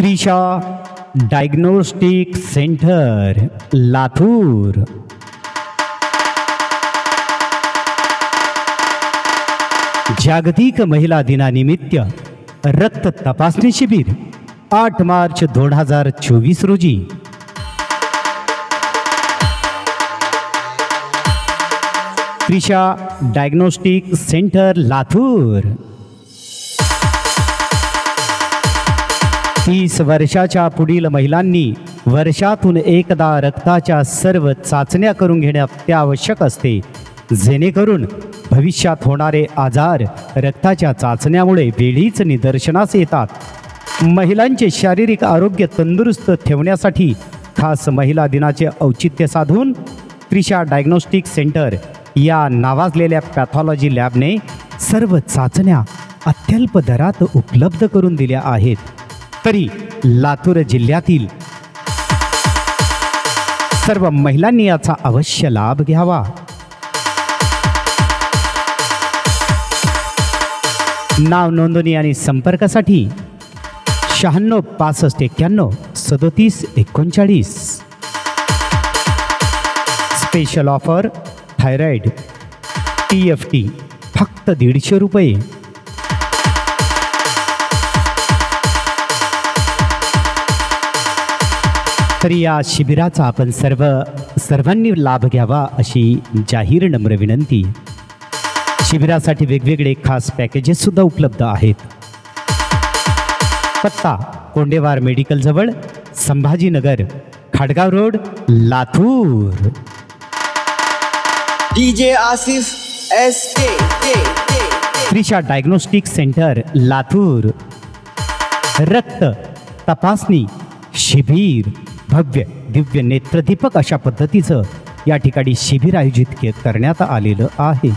Trisha diagnostic centre Latur. जागतिक महिला दिनानिमित्त रक्त तपासणी शिबिर 8 मार्च 2024 रोजी। Trisha diagnostic centre Latur. 30 वर्षाच्या पुढील महिलांनी वर्षातून एकदा रक्ताच्या सर्व चाचण्या करून घेणे अत्यावश्यक असते, जेणेकरून भविष्यात होणारे आजार रक्ताच्या चाचण्यामुळे वेळीच निदर्शनास येतात। महिलांचे शारीरिक आरोग्य तंदुरुस्त ठेवण्यासाठी खास महिला दिनाचे औचित्य साधून त्रिशा डायग्नोस्टिक सेंटर या नावाजलेल्या पॅथॉलॉजी लॅबने सर्व चाचण्या अत्यल्प दरात उपलब्ध करून दिल्या आहेत। तरी लातूर जिल्ह्यातील सर्व महिलांनी याचा अवश्य लाभ घ्यावा। नाव नोंदणी आणि संपर्कासाठी 96 65 91 37 39। स्पेशल ऑफर थायरॉइड TFT फक्त 150 रुपये। तरी या शिबिराचा आपण सर्वांनी लाभ घ्यावा अशी जाहीर नम्र विनंती। शिबिरासाठी वेगवेगळे खास पॅकेजेस सुद्धा उपलब्ध आहेत। पत्ता कोंडेवार मेडिकल जवळ, Sambhajinagar, Khadgaon road, Latur. DJ Asif SK। Trisha diagnostic centre Latur रक्त तपासणी शिबिर भव्य दिव्य नेत्रदीपक अशा पद्धतीचं या ठिकाणी शिबिर आयोजित करण्यात आलेलं आहे।